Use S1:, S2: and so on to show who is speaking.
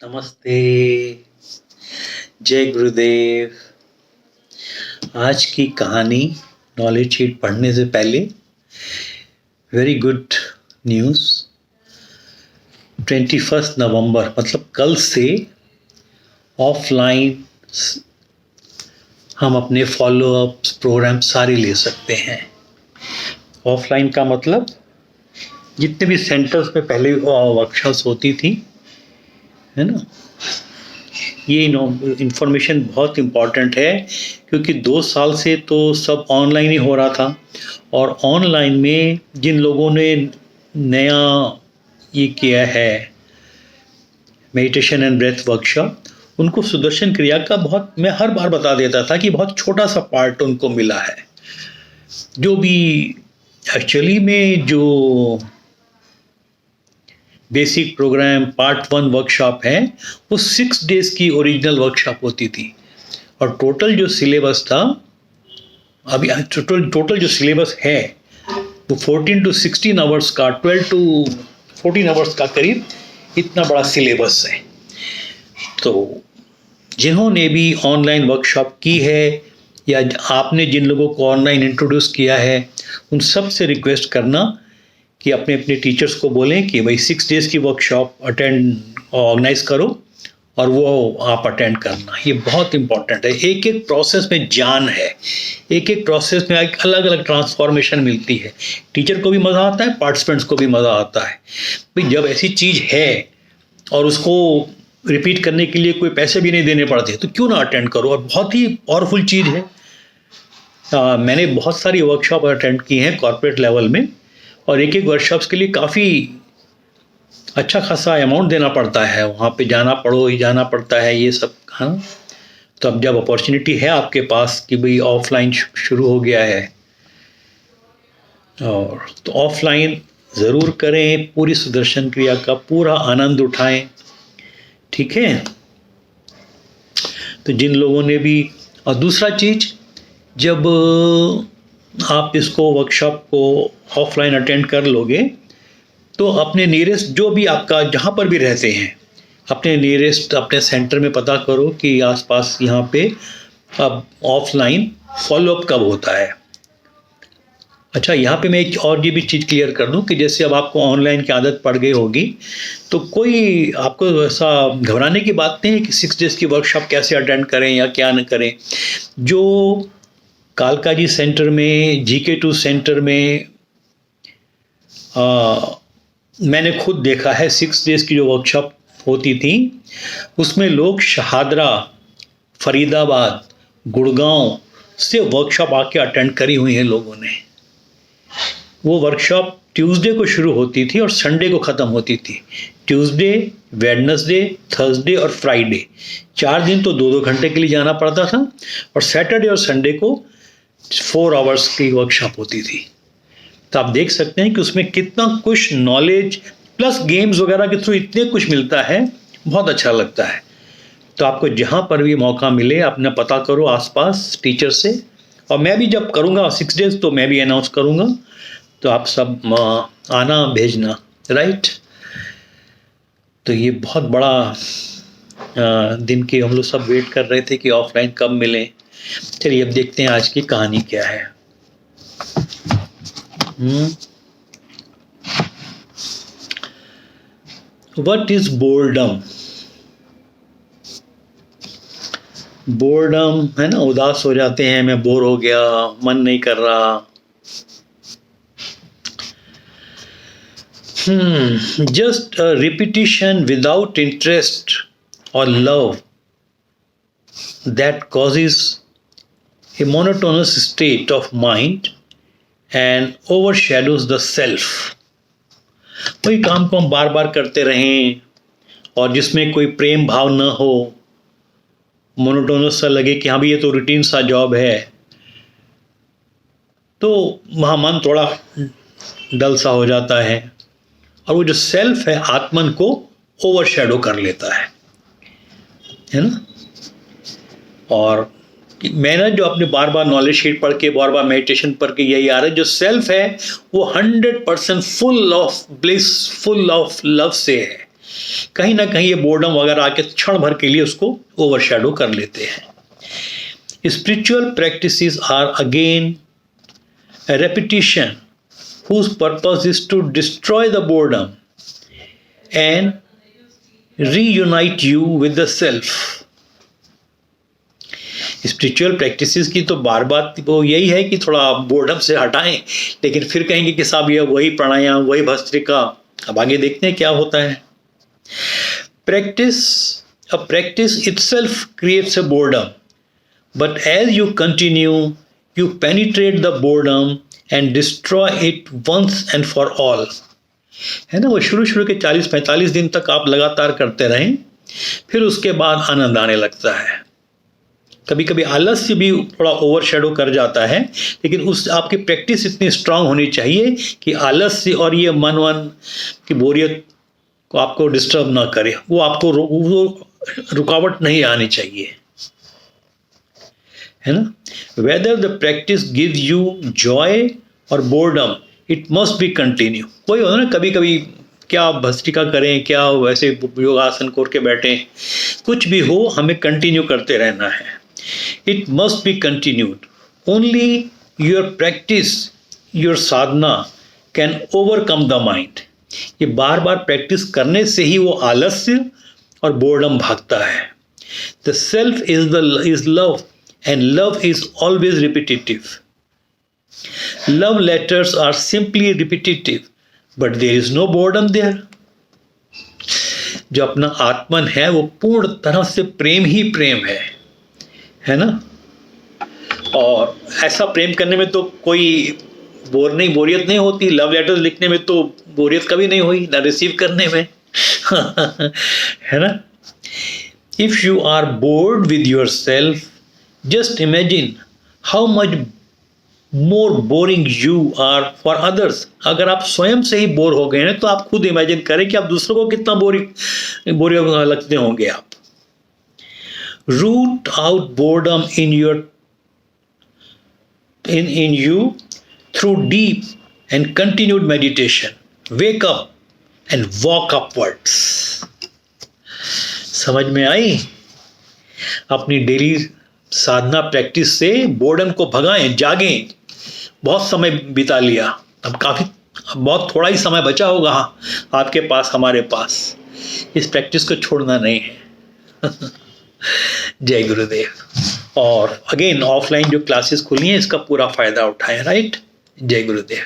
S1: नमस्ते। जय गुरुदेव। आज की कहानी नॉलेज शीट पढ़ने से पहले वेरी गुड न्यूज़। 21 नवंबर मतलब कल से ऑफलाइन हम अपने फॉलोअप्स प्रोग्राम सारे ले सकते हैं। ऑफलाइन का मतलब जितने भी सेंटर्स में पहले वर्कशॉप्स होती थी, है ना, ये इंफॉर्मेशन बहुत इम्पॉर्टेंट है क्योंकि 2 साल से तो सब ऑनलाइन ही हो रहा था। और ऑनलाइन में जिन लोगों ने नया ये किया है मेडिटेशन एंड ब्रेथ वर्कशॉप, उनको सुदर्शन क्रिया का बहुत, मैं हर बार बता देता था कि बहुत छोटा सा पार्ट उनको मिला है। जो भी एक्चुअली में जो बेसिक प्रोग्राम पार्ट 1 वर्कशॉप है वो 6 डेज की ओरिजिनल वर्कशॉप होती थी। और टोटल जो सिलेबस था, अभी टोटल जो सिलेबस है वो 14 to 16 आवर्स का, 12 to 14 आवर्स का करीब इतना बड़ा सिलेबस है। तो जिन्होंने भी ऑनलाइन वर्कशॉप की है या आपने जिन लोगों को ऑनलाइन इंट्रोड्यूस किया है, उन सब से रिक्वेस्ट करना कि अपने अपने टीचर्स को बोलें कि भाई 6 डेज की वर्कशॉप अटेंड ऑर्गेनाइज करो और वो आप अटेंड करना। ये बहुत इंपॉर्टेंट है। एक एक प्रोसेस में जान है, एक एक प्रोसेस में एक अलग अलग ट्रांसफॉर्मेशन मिलती है। टीचर को भी मज़ा आता है, पार्टिसिपेंट्स को भी मज़ा आता है। भाई जब ऐसी चीज़ है और उसको रिपीट करने के लिए कोई पैसे भी नहीं देने पड़ते तो क्यों ना अटेंड करो। और बहुत ही पावरफुल चीज़ है। मैंने बहुत सारी वर्कशॉप अटेंड की हैं कॉर्पोरेट लेवल में, और एक एक वर्कशॉप्स के लिए काफ़ी अच्छा खासा अमाउंट देना पड़ता है, वहाँ पे जाना पड़ता है ये सब, हाँ। तो अब जब अपॉर्चुनिटी है आपके पास कि भाई ऑफलाइन शुरू हो गया है, और तो ऑफलाइन ज़रूर करें, पूरी सुदर्शन क्रिया का पूरा आनंद उठाएं, ठीक है। तो जिन लोगों ने भी, और दूसरा चीज़, जब आप इसको वर्कशॉप को ऑफलाइन अटेंड कर लोगे तो अपने नियरेस्ट, जो भी आपका जहाँ पर भी रहते हैं, अपने नियरेस्ट अपने सेंटर में पता करो कि आसपास यहाँ पे अब ऑफलाइन फॉलोअप कब होता है। अच्छा, यहाँ पे मैं एक और ये भी चीज़ क्लियर कर दूँ कि जैसे अब आपको ऑनलाइन की आदत पड़ गई होगी तो कोई आपको ऐसा घबराने की बात नहीं है कि 6 डेज की वर्कशॉप कैसे अटेंड करें या क्या न करें। जो कालका जी सेंटर में, GK2 सेंटर में मैंने खुद देखा है, 6 डेज की जो वर्कशॉप होती थी उसमें लोग शहादरा, फरीदाबाद, गुड़गांव से वर्कशॉप आके अटेंड करी हुई हैं लोगों ने। वो वर्कशॉप ट्यूसडे को शुरू होती थी और संडे को ख़त्म होती थी। ट्यूसडे, वेडनेसडे, थर्सडे और फ्राइडे, 4 दिन तो 2-2 घंटे के लिए जाना पड़ता था, और सैटरडे और संडे को 4 आवर्स की वर्कशॉप होती थी। तो आप देख सकते हैं कि उसमें कितना कुछ नॉलेज प्लस गेम्स वगैरह के थ्रू इतने कुछ मिलता है, बहुत अच्छा लगता है। तो आपको जहाँ पर भी मौका मिले अपना पता करो आसपास टीचर से, और मैं भी जब करूँगा 6 डेज तो मैं भी अनाउंस करूँगा, तो आप सब आना भेजना, राइट। तो ये बहुत बड़ा दिन की हम लोग सब वेट कर रहे थे कि ऑफलाइन कब मिले। चलिए अब देखते हैं आज की कहानी क्या है। What is boredom? बोर्डम है ना, उदास हो जाते हैं, मैं बोर हो गया, मन नहीं कर रहा। Just a repetition without interest or love that causes a monotonous state of mind and overshadows the self. वही काम को हम बार बार करते रहें और जिसमें कोई प्रेम भाव न हो, मोनोटोनस सा लगे कि हाँ भी ये तो रूटीन सा जॉब है, तो वहाँ मन थोड़ा डल सा हो जाता है और वो जो सेल्फ है आत्मन को ओवरशैडो कर लेता है ना। और मैंने जो अपने बार बार नॉलेज शीट पढ़ के, बार बार मेडिटेशन पढ़ के यही आ रहा है, जो सेल्फ है वो 100% full of bliss, full of love से है। कहीं ना कहीं ये बोर्डम वगैरह आके क्षण भर के लिए उसको ओवरशैडो कर लेते हैं। Spiritual practices are again a repetition whose purpose is to destroy the boredom and reunite you with the self। Spiritual practices की तो बार बार वो यही है कि थोड़ा बोर्डम से हटाएं, लेकिन फिर कहेंगे कि साहब ये वही प्राणायाम, वही भस्त्रिका। अब आगे देखते हैं क्या होता है। Practice itself creates a boredom, but as you continue you penetrate the boredom and destroy it once and for all। है ना, वो शुरू के 40-45 दिन तक आप लगातार करते रहें, फिर उसके बाद आनंद आने लगता है। कभी कभी आलस्य भी थोड़ा ओवरशैडो कर जाता है, लेकिन उस आपकी प्रैक्टिस इतनी स्ट्रांग होनी चाहिए कि आलस्य और ये मन की बोरियत को आपको डिस्टर्ब ना करे, वो आपको रुकावट नहीं आनी चाहिए, है ना। Whether the practice give you joy और boredom it must be continue. वही होता है ना, कभी कभी क्या भस्त्रिका करें, क्या वैसे योगासन करके बैठें, कुछ भी हो हमें कंटिन्यू करते रहना है। It must be continued. Only your practice, your Sadhana can overcome the mind. ये बार बार प्रैक्टिस करने से ही वो आलस्य और बोर्डम भागता है। The self is love and love is always repetitive। Love letters are simply repetitive, but there is no boredom there। जो अपना आत्मन है वो पूर्ण तरह से प्रेम ही प्रेम है ना। और ऐसा प्रेम करने में तो कोई बोरियत नहीं होती। लव लेटर्स लिखने में तो बोरियत कभी नहीं हुई, ना रिसीव करने में है ना। If you are bored with yourself, just imagine how much more boring you are for others। अगर आप स्वयं से ही बोर हो गए हैं तो आप खुद इमेजिन करें कि आप दूसरों को कितना बोरिंग लगते होंगे आप। Root out boredom in you through deep and continued meditation। Wake up and walk upwards। समझ में आई? अपनी डेली साधना प्रैक्टिस से बोर्डम को भगाएं, जागें। बहुत समय बिता लिया, अब बहुत थोड़ा ही समय बचा होगा आपके पास, हमारे पास। इस प्रैक्टिस को छोड़ना नहीं है। जय गुरुदेव। और अगेन ऑफलाइन जो क्लासेस खुली हैं इसका पूरा फायदा उठाएं, राइट। जय गुरुदेव।